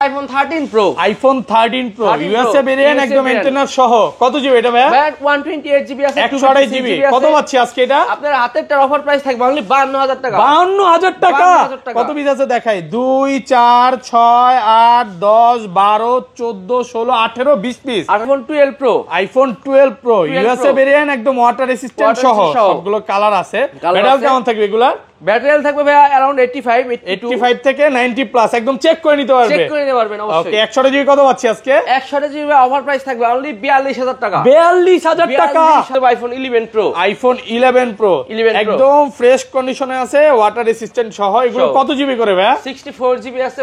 IPhone 13 pro. IPhone 13 pro USA variant একদম maintenance সহ। কত জিবি এটা ভাই? ভাই 128 জিবি আছে, 128 জিবি। কত পাচ্ছি আজকে এটা? আপনার হাতেরটার অফার প্রাইস থাকবে অনলি 52000 টাকা। 52000 টাকা। কত পিস আছে দেখাই? 2 4 6 8 10 12 14 16 18 20 piece. IPhone 12 pro. IPhone 12 pro USA variant একদম ওয়াটার রেসিস্ট্যান্ট সহ। সবগুলো কালার আছে। ব্যাটারি কেমন থাকবে এগুলা? ব্যাটারি থাকবে ভাই अराउंड 85 থেকে 90 প্লাস। একদম চেক করে নিতে পারবে। চেক করে নিতে পারবেন অবশ্যই। ওকে 100 জিবি কত পাচ্ছি আজকে? 100 জিবি অফার প্রাইস থাকবে অনলি 42000 টাকা। 42000 টাকা। IPhone 11 pro. আইফোন 11 প্রো একদম ফ্রেশ কন্ডিশনে আছে, ওয়াটার রেসিস্ট্যান্ট সহ। এগুলো কত জিবি করে ভাই? 64 জিবি আছে,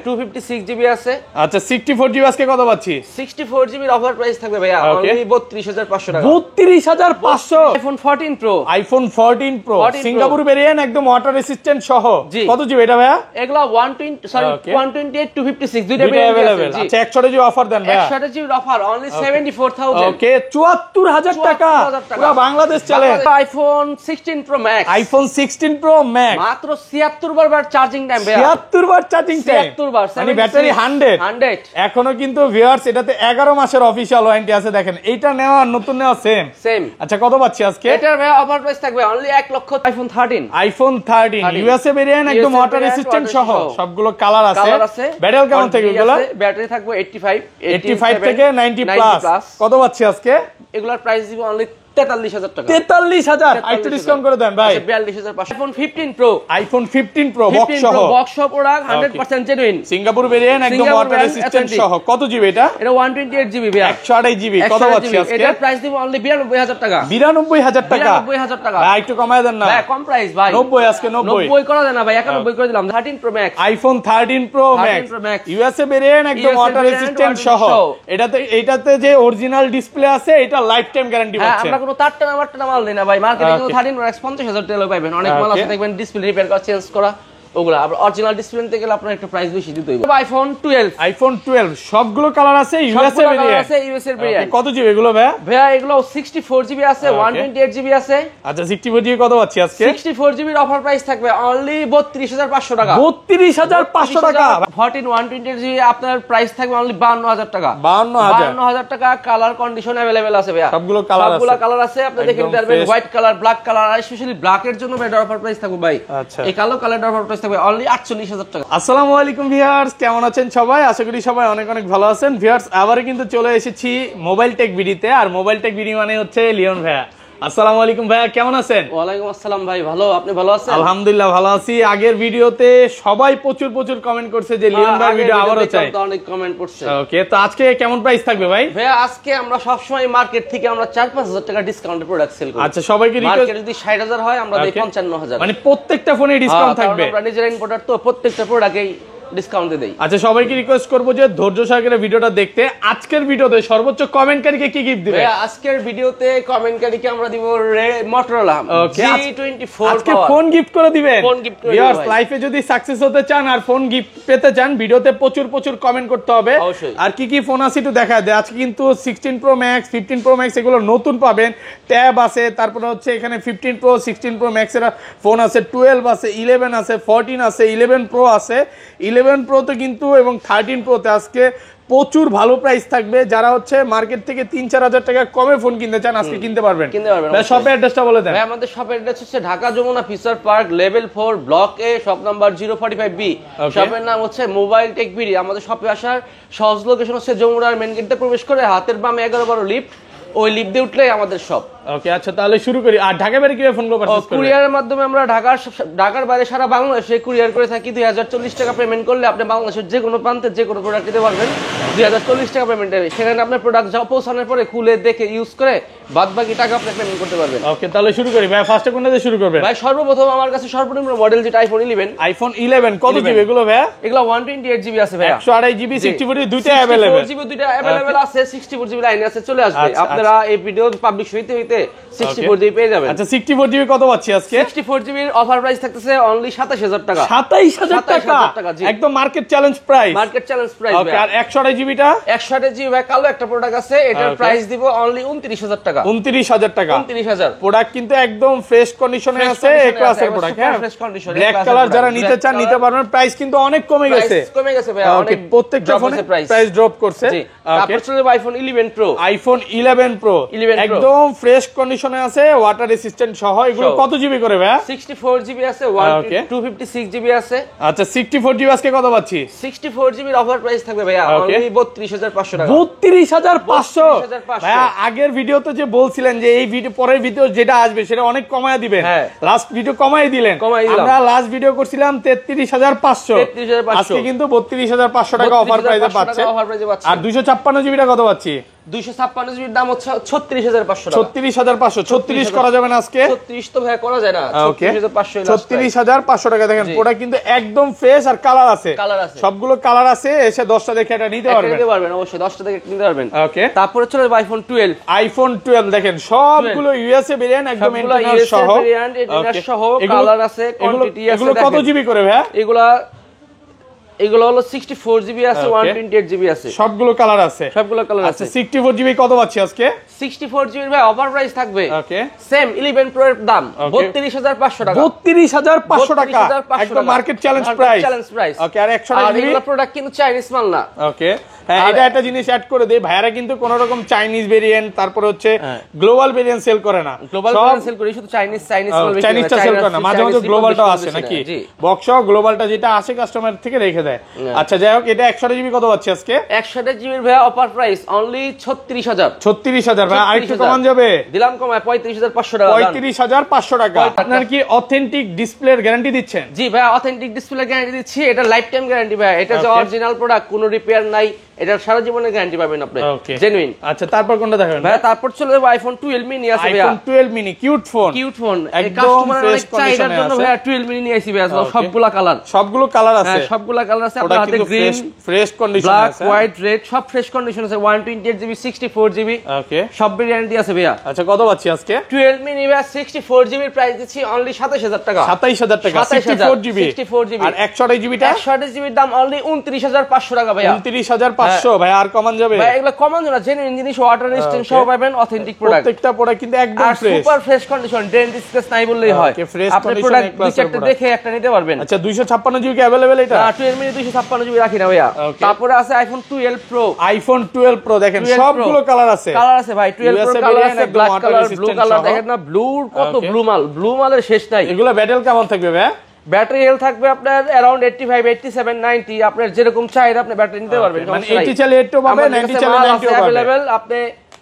256 জিবি আছে। আচ্ছা 64 জিবি আজকে কত পাচ্ছি? 64 জিবির অফার প্রাইস থাকবে ভাইয়া অনলি 32500 টাকা। 32500। IPhone 14 pro. IPhone 14 pro Singapore variant একদম ওয়াটার রেসিস্ট্যান্ট সহ। কত জিবি এটা ভাইয়া? এগুলা 128 256 দুইটা अवेलेबल। আচ্ছা 100 জিবি অফার দেন ভাইয়া। 100 জিবি অফার অনলি 74000। ওকে 74000 টাকা। পুরো বাংলাদেশ চলে। IPhone 16 pro max. IPhone 16 pro max মাত্র 76 বার চার্জিং টাইম ভাইয়া। 76 বার চার্জিং টাইম। 76 বার মানে ব্যাটারি 100। এখনো কিন্তু ভিউয়ার্স এটাতে 11 মাসের অফিশিয়াল ওয়ারেন্টি আছে। দেখেন এইটা নেওয়া নতুন নেওয়া সেম। আচ্ছা কত পাচ্ছি আজকে? এটার ভাইয়া অফার প্রাইস থাকবে অনলি 1 লক্ষ। আইফোন 13। আইফোন 13 ইউএসএ ভেরিয়েন্ট একদম ওয়াটার রেসিস্ট্যান্ট সহ। সবগুলো কালার আছে। ব্যাটারি কেমন থাকবে এগুলো? ব্যাটারি থাকবে 85 থেকে 90 প্লাস। কত পাচ্ছি আজকে? এগুলার প্রাইস দিব অনলি 43000 টাকা। 43000 একটু ডিসকাউন্ট করে দেন ভাই। 42500। IPhone 15 pro. IPhone 15 pro box সহ। বক্স সহ প্রোডাক্ট 100% জেনুইন। সিঙ্গাপুর ভেরিয়েন্ট একদম ওয়াটার রেসিস্ট্যান্ট সহ। কত জিবি এটা? এটা 128 জিবি ভাই। 128 জিবি। কত পাচ্ছি আজকে? এটার প্রাইস দিব অনলি 92000 টাকা। 92000 টাকা। 92000 টাকা। ভাই একটু কমায় দেন না। ভাই কম প্রাইস ভাই। 90 আজকে 90 করা দেন না ভাই, 91 করে দিলাম। 13 pro max. IPhone 13 pro max USA variant একদম ওয়াটার রেসিস্ট্যান্ট সহ। এটাতে যে অরিজিনাল ডিসপ্লে আছে এটা লাইফ টাইম গ্যারান্টি পাচ্ছেন। আমরা কোনো তারটা নাম্বারটা মাল দেই না ভাই। মার্কেটে কিন্তু 13 ম্যাক্স 50000 টাকা পাবেন। অনেক মাল আছে দেখবেন ডিসপ্লে রিপেয়ার করা, চেঞ্জ করা ওগুলা। আবার অরিজিনাল ডিসপ্লে নিতে গেলে আপনার একটু প্রাইস বেশি দিতে হবে। আইফোন 12। আইফোন 12 সবগুলো কালার আছে ইউএসএ ভেরিয়েন্ট। কত জিবি এগুলো ভাই? ভাই এগুলো 64 জিবি আছে, 128 জিবি আছে। আচ্ছা 64 জিবি কত পাচ্ছি আজকে? 64 জিবির অফার প্রাইস থাকবে অনলি 32500 টাকা। 32500 টাকা। 14 128 জিবি আপনার প্রাইস থাকবে অনলি 52000 টাকা। 52000 টাকা। কালার কন্ডিশন अवेलेबल আছে ভাই। সবগুলো কালার আছে। আপনি দেখে নিতে পারবেন। হোয়াইট কালার, ব্ল্যাক কালার, আর স্পেশালি ব্ল্যাক এর জন্য ভাই অফার প্রাইস থাকবে ভাই। আচ্ছা এই কালো কালার অফার প্রাইস থাকবে অনলি 48000 টাকা। আসসালামু আলাইকুম ভিউয়ার্স, কেমন আছেন সবাই? আশা করি সবাই অনেক অনেক ভালো আছেন। ভিউয়ার্স আবারো কিন্তু চলে এসেছি মোবাইল টেক ভিডিওতে। আর মোবাইল টেক ভিডিও মানে হচ্ছে লিওন ভাইয়া। আসসালামু আলাইকুম ভাইয়া, কেমন আছেন? ওয়ালাইকুম আসসালাম ভাই, ভালো। আপনি ভালো আছেন? আলহামদুলিল্লাহ ভালো আছি। আগের ভিডিওতে সবাই প্রচুর কমেন্ট করছে যে লিওন ভাই ভিডিও আবারো চাই। অনেক কমেন্ট করছে। ওকে, তো আজকে কেমন প্রাইস থাকবে ভাই? ভাই আজকে আমরা সব সময় মার্কেট থেকে আমরা 4-5000 টাকা ডিসকাউন্টে প্রোডাক্ট সেল করি। আচ্ছা সবাইকে রিকোয়েস্ট, মার্কেটে যদি 60000 হয় আমরা দেই 55000। মানে প্রত্যেকটা ফোনে ডিসকাউন্ট থাকবে। আমরা নিজের ইম্পোর্টার তো প্রত্যেকটা প্রোডাক্টেই ডিসকাউন্ট দেই। আচ্ছা সবাইকে রিকোয়েস্ট করব যে ধৈর্য সহকারে ভিডিওটা দেখতে। আজকের ভিডিওতে সর্বোচ্চ কমেন্টকারীকে কি গিফট দিবেন? আজকের ভিডিওতে কমেন্টকারীকে আমরা দিব Motorola G24 আজকে ফোন গিফট করে দিবেন। ফোন গিফট করে ভিউয়ার্স লাইফে যদি সাকসেস হতে চান আর ফোন গিফট পেতে চান, ভিডিওতে প্রচুর কমেন্ট করতে হবে। আর কি ফোন আছে একটু দেখায় দেয়। আজকে কিন্তু 16 প্রো ম্যাক্স, 15 প্রো ম্যাক্স এগুলো নতুন পাবেন। ট্যাব আছে, তারপরে হচ্ছে এখানে 15 প্রো, 16 প্রো ম্যাক্স এর ফোন আছে, 12 আছে, 11 আছে, 14 আছে, 11 প্রো আছে। 11 প্রোতে কিন্তু এবং 13 প্রোতে আজকে প্রচুর ভালো প্রাইস থাকবে। যারা হচ্ছে মার্কেট থেকে 3-4000 টাকা কমে ফোন কিনতে চান আজকে কিনতে পারবেন। ভাই শপের অ্যাড্রেসটা বলে দেন। ভাই আমাদের শপের অ্যাড্রেস হচ্ছে Dhaka Jamuna future park level 4 block A, shop number 045B। শপের নাম হচ্ছে মোবাইল টেক ভিডি। আমাদের শপে আসার সহজ লোকেশন হচ্ছে যমুনার মেইন গেটে প্রবেশ করে হাতের বামে 11-12 লিফট, ওই লিফট দিয়ে উঠলেই আমাদের শপ। ওকে আচ্ছা তাহলে শুরু করি। আর ঢাকা বাইরে কিভাবে ফোন পারচেজ করবেন? কুরিয়ারের মাধ্যমে আমরা ঢাকার বাইরে সারা বাংলাদেশে কুরিয়ার করে থাকি। 2040 টাকা পেমেন্ট করলে আপনি বাংলাদেশের যে কোনো প্রান্তে যে কোনো প্রোডাক্ট নিতে পারবেন। 2040 টাকা পেমেন্ট হবে। সেখানে আপনার প্রোডাক্ট পৌঁছানোর পরে খুলে দেখে ইউজ করে বাদবাকি টাকা আপনি পেমেন্ট করতে পারবেন। ওকে তাহলে শুরু করি। ভাই ফার্স্টে কোনটা দিয়ে শুরু করবেন? ভাই সর্বপ্রথম আমার কাছে সর্বনিম্ন মডেল যেটা আইফোন 11। আইফোন 11 কত জিবি এগুলো ভাই? এগুলো 128 জিবি আছে ভাই। 128 জিবি 64 জিবি দুইটা अवेलेबल। 64 জিবি দুইটা अवेलेबल আছে, 64 জিবি লাইনে আছে, চলে আসবে। আপনার আপনারা এই ভিডিও পাবলিশ হইতে 64 জিবি পেয়ে যাবেন। আচ্ছা 64 জিবি কত পাচ্ছি আজকে? 64 জিবির অফার প্রাইস থাকতেছে অনলি 27000 টাকা। 27000 টাকা, একদম market challenge price. Market challenge price. Okay, আর 128 জিবিটা? 128 জিবি ভাই কালো একটা প্রোডাক্ট আছে, এটার প্রাইস দিব অনলি 29000 টাকা। 29000 টাকা। 29000 প্রোডাক্ট কিন্তু একদম ফ্রেশ কন্ডিশনে আছে, এ ক্লাসের প্রোডাক্ট। হ্যাঁ, ফ্রেশ কন্ডিশনে ব্ল্যাক কালার যারা নিতে চান নিতে পারবেন। প্রাইস কিন্তু অনেক কমে গেছে। কমে গেছে ভাই, অনেক প্রত্যেকটা ফোনে প্রাইস ড্রপ করছে। তারপর চলে আইফোন 11 প্রো। আইফোন 11 প্রো একদম ফ্রেশ কন্ডিশনে আছে, ওয়াটার রেসিস্ট্যান্ট সহ। এগুলো কত জিবি করে ভাই? 64 জিবি আছে, 256 জিবি আছে। আচ্ছা 64 জিবি আজকে কত পাচ্ছি? 64 জিবির অফার প্রাইস থাকবে ভাইয়া অনলি 32500 টাকা। 32500 ভাইয়া, আগের ভিডিওতে যে বলছিলেন যে এই ভিডিও পরের ভিডিও যেটা আসবে সেটা অনেক কমায় দিবেন, লাস্ট ভিডিও কমায় দিলেন। আমরা লাস্ট ভিডিও করছিলাম 33500, আজকে কিন্তু 32500 টাকা অফার প্রাইসে পাচ্ছে। আর 256 জিবিটা কত পাচ্ছি? 256 জিবির দাম হচ্ছে 36500 টাকা। 36500, 36 করা যাবে না আজকে? 36 তো ভাই করা যায় না, 36500 36500 টাকা। দেখেন প্রোডাক্ট কিন্তু একদম ফ্রেশ আর কালার আছে, সবগুলো কালার আছে। এসে 10টা দেখে এটা নিতে পারবেন, অবশ্যই 10টা দেখে নিতে পারবেন। ওকে, তারপরে চলে আইফোন 12। আইফোন 12 দেখেন সবগুলো ইউএসএ ভেরিয়েন্ট, একদম ইন্টারনাল সহ, কালার আছে, কোয়ান্টিটি আছে। এগুলো কত জিবি করে ভাই? এগুলো হলো 64 জিবি আছে, 128 জিবি আছে, সবগুলো কালার আছে। আচ্ছা 64 জিবি কত পাচ্ছি আজকে? 64 জিবি ভাই অফার প্রাইস থাকবে ওকে, সেম 11 প্রো এর দাম 32500 টাকা। 32500 টাকা, একদম মার্কেট চ্যালেঞ্জ প্রাইস। ওকে, আর 128 জিবি এগুলো প্রোডাক্ট কিন্তু চাইনিজ মাল না। ওকে, হ্যাঁ, এটা একটা জিনিস অ্যাড করে দেই, ভাইয়ারা কিন্তু কোন রকম চাইনিজ ভেরিয়েন্ট তারপর হচ্ছে গ্লোবাল ভেরিয়েন্ট সেল করে না। গ্লোবাল ভেরিয়েন্ট সেল করে শুধু চাইনিজটা সেল করে না, মাঝে মাঝে গ্লোবালটাও আসে নাকি? বক্স গ্লোবালটা যেটা আসে কাস্টমার থেকে রেখে দেয়। আচ্ছা যাই হোক, এটা 128 জিবি কত পাচ্ছি আজকে? 128 জিবির ভাই অফার প্রাইস অনলি 36000। 36000 ভাই, আরেকটু কমান যাবে? দিলাম কমায় 35500 টাকা। 35500 টাকা। আপনার কি অথেন্টিক ডিসপ্লের গ্যারান্টি দিচ্ছেন? জি ভাই, অথেন্টিক ডিসপ্লের গ্যারান্টি দিচ্ছি। এটা লাইফ টাইম গ্যারান্টি ভাই, এটা যে অরিজিনাল প্রোডাক্ট, কোনো রিপেয়ার নাই, এটা সারা জীবনের গ্যারান্টি পাবেন আপনি, জেনুইন। আচ্ছা তারপর কোনটা দেখাবেন ভাই? তারপর চলে যাবে আইফোন 12 মিনি আছে ভাই। IPhone 12 mini cute phone, customer অনেক চাহিদার জন্য ভাই 12 মিনি নিয়ে আইছি ভাই। সবগুলা কালার আছে, সবগুলা কালার আছে। আপনার হাতে গ্রিন, ফ্রেশ কন্ডিশন ব্ল্যাক, আছে, হোয়াইট, রেড, সব ফ্রেশ কন্ডিশন আছে। 128 জিবি, 64 জিবি, ওকে, সব গ্যারান্টি আছে ভাইয়া। আচ্ছা কত পাচ্ছি আজকে? 12 মিনি ভাই 64 জিবির প্রাইস দিচ্ছি অনলি 27000 টাকা। 27000 টাকা 64 জিবি। আর 128 জিবিটা? 128 জিবির দাম অনলি 29500 টাকা ভাইয়া। 29500 ভাই, আর কমান যাবে? ভাই এগুলো কমান না, জেনুইন জিনিস, ওয়াটার রেজিস্ট্যান্ট সহ পাবেন, অথেন্টিক প্রোডাক্ট। প্রত্যেকটা প্রোডাক্ট কিন্তু একদম fresh, super fresh condition, dent scratch নাই বললেই হয়। আপনি প্রোডাক্ট দুই চারটা দেখে একটা নিতে পারবেন। আচ্ছা 256 জিবি কি अवेलेबल এটা? 12 মিনি 256 জিবি রাখি না ভাইয়া। তারপরে আছে আইফোন 12 প্রো। আইফোন 12 প্রো দেখেন সবগুলো কালার আছে ভাই। 12 প্রো কালার আছে, ব্ল্যাক কালার, ব্লু কালার। দেখেন না ব্লুর কত ব্লু মালের শেষ নাই। এগুলো ব্যাটারি কেমন থাকবে ভাই? ব্যাটারি হেলথ থাকবে আপনার अराउंड 85, 87, 90। আপনার যেরকম চাহিদা আপনি ব্যাটারি নিতে পারবেন। মানে 80 চাইলে 80 পাবেন, 90 চাইলে 90 পাবেন। अवेलेबल, আপনি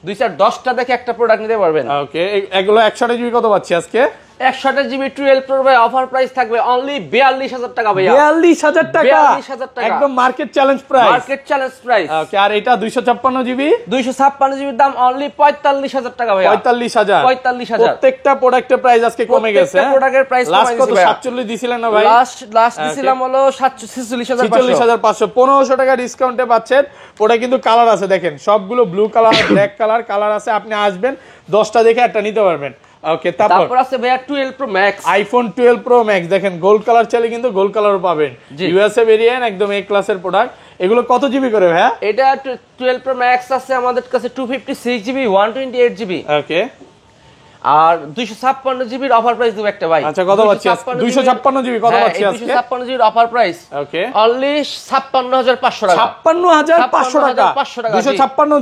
2-10টা দেখে একটা প্রোডাক্ট নিতে পারবেন। ওকে, এগুলো 128 জিবি কত পাচ্ছি আজকে? 128 জিবি 12 প্রো ভাই অফার প্রাইস থাকবে অনলি 42000 টাকা ভাইয়া। 42000 টাকা, একদম মার্কেট চ্যালেঞ্জ প্রাইস। ওকে, আর এটা 256 জিবি? 256 জিবির দাম অনলি 45000 টাকা ভাইয়া। 45000। প্রত্যেকটা প্রোডাক্টের প্রাইস আজকে কমে গেছে। প্রোডাক্টের প্রাইস লাস্ট কত 47 দিছিলেন না ভাই? লাস্ট দিছিলাম হলো 46500। 1500 টাকা ডিসকাউন্টে পাচ্ছেন। ওটা কিন্তু কালার আছে, দেখেন সবগুলো ব্লু কালার, ব্ল্যাক কালার আছে। আপনি আসবেন 10টা দেখে একটা নিতে পারবেন। ওকে, তারপর আছে ভাইয়া 12 pro max. IPhone 12 pro max দেখেন গোল্ড কালার চাইলে কিন্তু গোল্ড কালারও পাবেন। ইউএসএ ভেরিয়েন্ট, একদম এ ক্লাসের প্রোডাক্ট। এগুলো কত জিবি করে ভাইয়া? এটা 12 প্রো ম্যাক্স আছে আমাদের কাছে 256 জিবি, 128 জিবি। ওকে, আর 256 জিবির অফার প্রাইস দেব একটা ভাই। আচ্ছা কত পাচ্ছি আজকে? 256 জিবি কত পাচ্ছি আজকে? 256 জিবির অফার প্রাইস ওকে অনলি 56500 টাকা। 56500 টাকা 256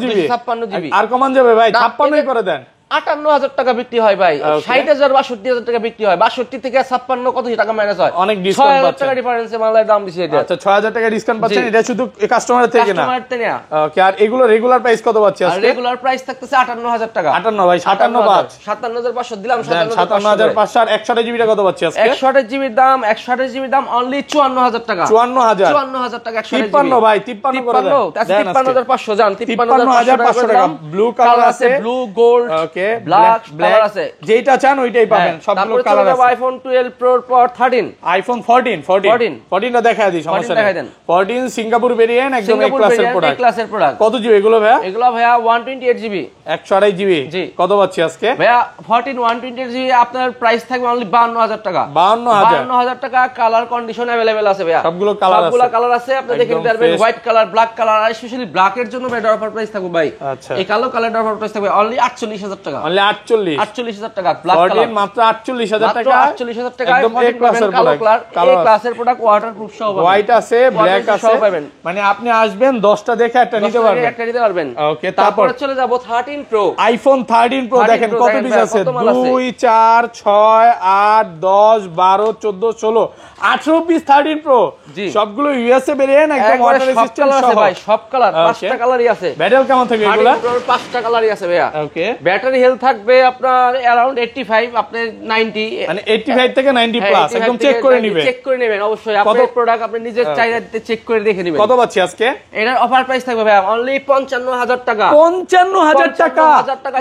জিবি। আর কমান যাবে ভাই? 56ই করে দেন। 58000 টাকা বিক্রি হয় ভাই, 60000 62000 টাকা বিক্রি হয়। 62 থেকে 56 কত টাকা মাইনাস হয়, অনেক ডিসকাউন্ট পাচ্ছেন। 6000 টাকা ডিফারেন্সে মালের দাম দিছে এটা। আচ্ছা 6000 টাকা ডিসকাউন্ট পাচ্ছেন, এটা শুধু কাস্টমারের থেকে না? কাস্টমার থেকে না। ওকে, আর এগুলো রেগুলার প্রাইস কত পাচ্ছি আজকে? রেগুলার প্রাইস থাকতেছে 58000 টাকা। 58 ভাই, 57500 দিলাম। 57500। আর 128 জিবিটা কত পাচ্ছি আজকে? 128 জিবির দাম অনলি 54000 টাকা। 54000 টাকা। 53 ভাই, 53 করে দেন। 53500 জান, 53500 টাকা। ব্লু কালার আছে, ব্লু গোল্ড। ওকে, ওকে ব্ল্যাক কালার আছে, যেটা চান ওইটাই পাবেন, সবগুলো কালার আছে। আইফোন 12 প্রো পর 13, আইফোন 14 টা দেখায় দিই, সমস্যা নেই। 14 সিঙ্গাপুর ভেরিয়েন্ট, একদম এ ক্লাসের প্রোডাক্ট। কত জিবি এগুলো ভাইয়া? এগুলো ভাইয়া 128 জিবি, 128 জিবি। কত পাচ্ছি আজকে ভাইয়া? 14 128 জিবি আপনার প্রাইস থাকবে অনলি 52000 টাকা। 52000 টাকা। কালার কন্ডিশন अवेलेबल আছে ভাইয়া, সবগুলো কালার আছে, আপনি দেখে নিতে পারবেন। হোয়াইট কালার, ব্ল্যাক কালার, আর স্পেশালি ব্ল্যাক এর জন্য ভাই অফার প্রাইস থাকবে ভাই। আচ্ছা, এই কালো কালার অফার প্রাইস থাকবে অনলি 48000 টাকা। অনলি 48000 টাকা। ব্ল্যাক কালার মাত্র 48000 টাকা, 48000 টাকা। একদম এ ক্লাসের প্রোডাক্ট, এই ক্লাসের প্রোডাক্ট ওয়াটারপ্রুফ সহ পাবেন। হোয়াইট আছে, ব্ল্যাক আছে, মানে আপনি আসবেন 10টা দেখে একটা নিতে পারবেন। ওকে, তারপর চলে যাব 13 প্রো। আইফোন 13 প্রো দেখেন কত পিস আছে, 2 4 6 8 10 12 14 16 18 পিস 13 প্রো, সবগুলো ইউএসএ ভেরিয়েন্ট, একদম ওয়াটার রেজিস্ট্যান্ট সহ ভাই, সব কালার, 5টা কালারই আছে। ব্যাটারি কেমন থাকবে এগুলা? 5টা কালারই আছে ভাইয়া। ওকে, ব্যাটারি হেলথ থাকবে আপনার अराउंड 85, আপনি 90, মানে 85 থেকে 90 প্লাস, একদম চেক করে নেবেন অবশ্যই। আপনার প্রোডাক্ট আপনি নিজের চাহিদাতে চেক করে দেখে নেবেন। কত পাচ্ছি আজকে? এটার অফার প্রাইস থাকবে ভাইয়া অনলি 55000 টাকা। 55000 টাকা,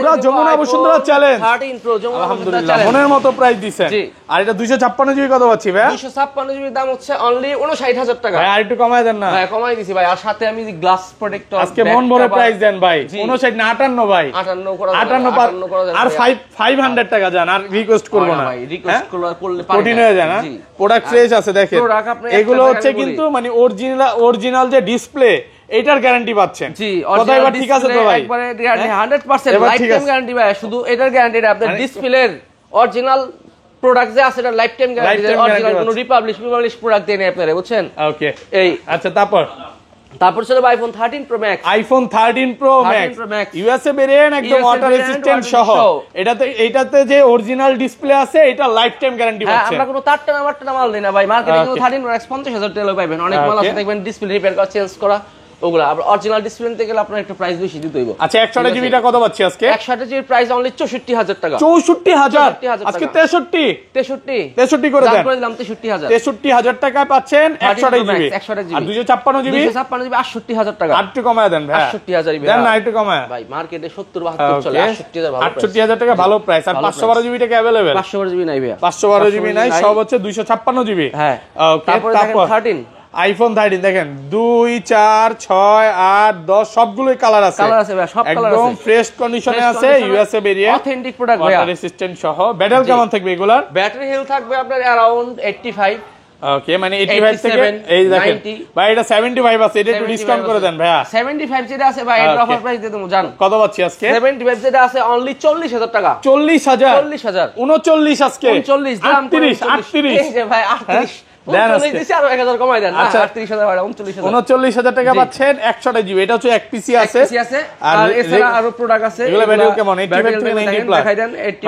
পুরো Jamuna Bashundhara challenge. 13 pro Jamuna Bashundhara challenge, মনের মতো প্রাইস দিছেন। আর এটা 256 জিবি কত পাচ্ছি ভাই? 256 জিবি দাম হচ্ছে অনলি 59000 টাকা। ভাই আর একটু কমায় দেন না। হ্যাঁ, কমাই দিছি ভাই, আর সাথে আমি গ্লাস প্রোটেক্টর আজকে মন ভরে প্রাইস দেন ভাই। 59 না 58 ভাই, 58 করা যাবে। আর 500 টাকা জান, আর রিকোয়েস্ট করব না ভাই, রিকোয়েস্ট করলে কঠিন হয়ে যায় না। প্রোডাক্ট ফ্রেশ আছে দেখেন, এগুলো হচ্ছে কিন্তু মানে অরিজিনাল যে ডিসপ্লে, এটার গ্যারান্টি পাচ্ছেন। জি, কথা এবার ঠিক আছে তো ভাই? একবারে 100% লাইফ টাইম গ্যারান্টি ভাই। শুধু এটার গ্যারান্টি না, আপনার ডিসপ্লের অরিজিনাল প্রোডাক্ট যে আছে এটা লাইফ টাইম গ্যারান্টি, অরিজিনাল কোনো রিপাবলিশ প্রোডাক্ট দেয় না আপনারা, বুঝছেন? ওকে, এই আচ্ছা, তারপর চলে iPhone 13 pro max. IPhone 13 pro max USA variant, একদম ওয়াটার রেজিস্ট্যান্ট সহ। এটাতে যে অরিজিনাল ডিসপ্লে আছে, এটা লাইফ টাইম গ্যারান্টি পাচ্ছেন। আমরা কোনো তারটা না মাল দেই না ভাই, মার্কেটে কিন্তু 13 প্রো ম্যাক্স 50000 টাকা পাবেন। অনেক মাল আছে দেখবেন ডিসপ্লে রিপেয়ার করা, চেঞ্জ করা, ওগুলা আবার অরিজিনাল ডিসপ্লে নিতে গেলে আপনার একটু প্রাইস বেশি দিতে হইব। আচ্ছা, 128 জিবিটা কত পাচ্ছি আজকে? 128 জিবির প্রাইস অনলি 64000 টাকা। 64000 আজকে 63 করে দেন, করে দিলাম 63000। 63000 টাকায় পাচ্ছেন 128 জিবি। আর 256 জিবি 68000 টাকা। আর একটু কমায় দেন ভাই, 68000 দেন না একটু কমায় ভাই। মার্কেটে 70 72 চলে, 68000 ভালো প্রাইস। 68000 টাকা ভালো প্রাইস। আর 512 জিবি টাকা अवेलेबल? 512 জিবি নাই ভাই, 512 জিবি নাই, সব হচ্ছে 256 জিবি। হ্যাঁ, ওকে, তারপর 13 আইফোন 13 দেখেন 2 4 6 8 10 সবগুলোই কালার আছে ভাই, সব কালার আছে, একদম ফ্রেশ কন্ডিশনে আছে, ইউএসএ ভেরিয়েন্ট, অথেন্টিক প্রোডাক্ট ভাই, ওয়াটার রেজিস্ট্যান্ট সহ। ব্যাটারি কেমন থাকবে এগুলার? ব্যাটারি হেলথ থাকবে আপনার अराउंड 85। ওকে, মানে 85 থেকে এই দেখেন ভাই, এটা 75 আছে, এটা একটু ডিসকাউন্ট করে দেন ভাইয়া। 75 যেটা আছে ভাই, এর অফার প্রাইস দিয়ে দেবো জান। কত পাচ্ছি আজকে? 75 যেটা আছে অনলি 40000 টাকা। 40000 39 আজকে 39 দাম 38 এই যে ভাই 38 39,000 টাকা পাচ্ছেন 128 জিবি। এটা হচ্ছে এক পিসি আছে, আর এছাড়া আরো প্রোডাক্ট আছে। এগুলো ব্যাটারি কেমন? 85 থেকে 90 প্লাস,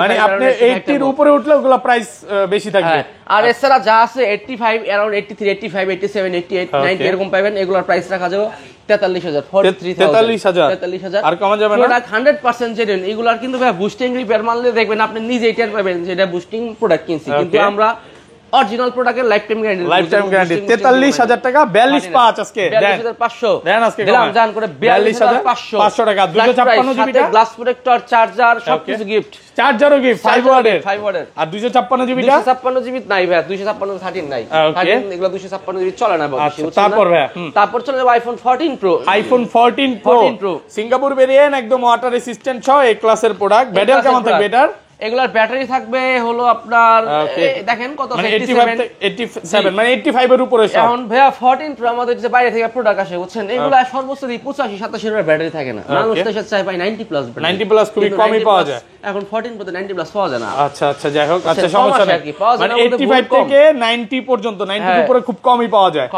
মানে আপনি 80 এর উপরে উঠলে ওগুলো প্রাইস বেশি থাকবে। আর এছাড়া যা আছে 85 अराउंड 83 85 87 88 90 এরকম পাবেন। এগুলোর প্রাইস রাখা যাবে 43000 43000 আর কমা যাবে না। Product 100% genuine. এগুলার কিন্তু ভাই বুস্টিং রিপেয়ার মারলে দেখবেন আপনি নিজেই টের পাবেন যে এটা বুস্টিং প্রোডাক্ট কিনছি, কিন্তু আমরা অরিজিনাল প্রোডাক্টের লাইফ টাইম গ্যারান্টি 43000 টাকা 42500 আজকে 42500 দেন আজকে দিলাম জান করে 42500 টাকা। 256 জিবি গ্লাস প্রোটেক্টর, চার্জার, সবকিছু গিফট। চার্জারও গিফট 5 ওয়াটের। আর 256 জিবি 256 জিবি নাই ভাই, 256 13 নাই, 13 এগুলো 256 জিবি চলে না। তারপর ভাই, তারপর চলে যাবে iPhone 14 pro. IPhone 14 pro Singapore variant, একদম ওয়াটার রেজিস্ট্যান্ট সহ এই ক্লাসের প্রোডাক্ট। ব্যাটারি কেমন থাকবে এটার? এগুলার ব্যাটারি থাকবে হলো আপনার দেখেন কত আছে, 87 মানে 85 এর উপরে সব। এখন ভাইয়া 14 প্রো আমাদের যে বাইরে থেকে প্রোডাক্ট আসে বুঝছেন, এগুলা সর্বোচ্চ 85 87 এর ব্যাটারি থাকে না। মানুষ তো চাই ভাই 90 প্লাস, 90 প্লাস খুবই কমই পাওয়া যায়। এখন 14 প্রো 90 প্লাস পাওয়া যায় না। আচ্ছা আচ্ছা, যাই হোক, আচ্ছা সমস্যা নেই, মানে 85 থেকে 90 পর্যন্ত, 90 এর উপরে খুব কমই পাওয়া যায়।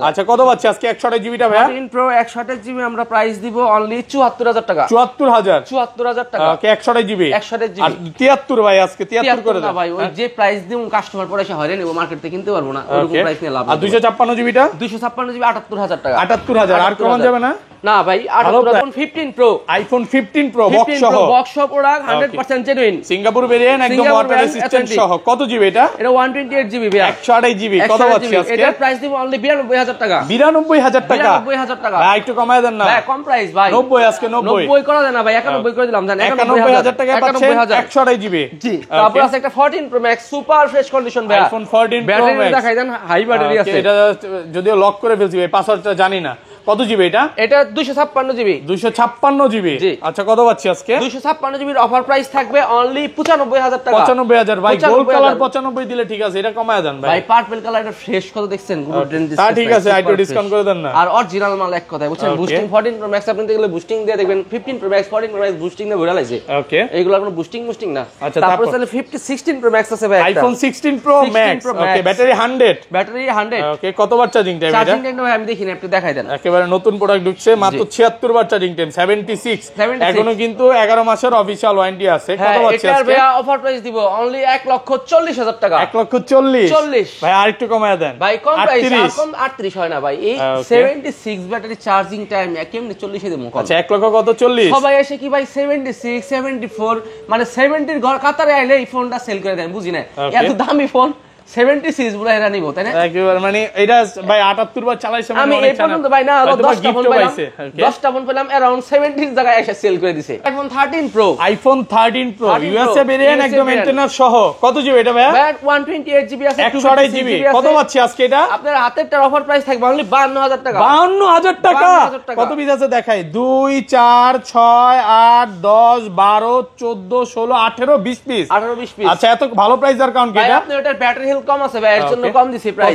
আচ্ছা, কত পাচ্ছি আজকে 128 জিবিটা ভাই? 14 প্রো 128 জিবি আমরা প্রাইস দিব অনলি 74000 টাকা। 74000 টাকা। ওকে, 128 জিবি 128 জিবি আর 73 ভাই আজকে 73 করে দাও ভাই। ওই যে প্রাইস দিমু কাস্টমার পরে এসে হয়রানি ও মার্কেট থেকে কিনতে পারবো না, ওরকম প্রাইস নিয়ে লাভ। আর 256 জিবিটা? 256 জিবি 78000 টাকা। 78000 আর কমান যাবে না? না ভাই 15 প্রো আইফোন 15 প্রো বক্স সহ বক্স সহ প্রোডাক্ট 100% জেনুইন সিঙ্গাপুর ভেরিয়েন্ট একদম ওয়াটার রেজিস্ট্যান্ট সহ কত জিবি এটা 128 জিবি ভাই 128 জিবি কত পাচ্ছি আজকে এটার প্রাইস দিব অনলি 92000 টাকা 92000 টাকা 92000 টাকা ভাই একটু কমায় দেন না ভাই কম প্রাইস ভাই 90 আজকে 90 করা যায় না ভাই 91 করে দিলাম জান 91000 টাকা পাচ্ছেন 128 জিবি জি তারপর আছে একটা 14 pro max super fresh condition ভাই আইফোন 14 প্রো ব্যাটারি ম্যাক্স দেখাই দেন হাই ব্যাটারি আছে এটা যদিও লক করে ফেলছি ভাই পাসওয়ার্ডটা জানি না কত জিবি এটা এটা 256 জিবি 256 জিবি আচ্ছা কত পাচ্ছি আজকে 256 জিবির অফার প্রাইস থাকবে অনলি 95000 টাকা 95000 ভাই গোল্ড কালার 95 দিলে ঠিক আছে এটা কমায় দেন ভাই ভাই পার্পল কালারটা ফ্রেশ কত দেখছেন গুড রেঞ্জ তা ঠিক আছে একটু ডিসকাউন্ট করে দেন না আর অরিজিনাল মাল এক কথায় বুঝছেন বুস্টিং 14 প্রো ম্যাক্স আপনি দেখলে বুস্টিং দিয়ে দেখবেন 15 pro max 14 pro max boosting দিয়ে ভরে লাইছে ওকে এইগুলো কোনো বুস্টিং না আচ্ছা তারপর তাহলে 16 প্রো ম্যাক্স আছে ভাই iPhone 16 pro max okay battery 100 battery 100 ওকে কতবার চার্জিং টাইম এটা চার্জিং টাইম ভাই আমি দেখিনি আপনি দেখাই দেন একেবারে নতুন প্রোডাক্ট ঢুকছে মাত্র 76 বার চার্জিং টাইম 76 এখনো কিন্তু 11 মাসের অফিশিয়াল ওয়ারেন্টি আছে কত পাচ্ছি এটার আজকে ভাই অফার প্রাইস দিব অনলি 1,40,000 টাকা 1,40,000 ভাই আরেকটু কমায় দেন ভাই কম প্রাইস আর কম 38 হয় না ভাই এই 76 ব্যাটারি চার্জিং টাইম কেমনে 40 এ দেবো আচ্ছা 1 লক্ষ কত 40 সবাই এসে কি ভাই 76 74 মানে 70 এর ঘর কাতারে আইলে এই ফোনটা সেল করে দেন বুঝি না এত দামি ফোন 76 বলে এরা নিব তাই না একেবারে মানে এটা ভাই 78 বার চালাইছে আমি এই পর্যন্ত ভাই না 10টা ফোন পেলাম 10টা ফোন পেলাম अराउंड 70 জায়গায় এসে সেল করে দিছে আইফোন 13 প্রো ইউএসএ ভেরিয়েন্ট একদম মেইনটেনেন্স সহ কত জিবি এটা ভাই 128 জিবি আছে 128 জিবি কত পাচ্ছি আজকে এটা আপনার হাতেরটার অফার প্রাইস থাকবে অনলি 52000 টাকা 52000 টাকা কত পিস আছে দেখাই 2 4 6 8 10 12 14 16 18 20 পিস 18 20 পিস আচ্ছা এত ভালো প্রাইস আর কাউন্ট কি ভাই এটা আপনি ওটার ব্যাটারি হেলথ কম আছে ভাই এর জন্য কম দিছি প্রাইস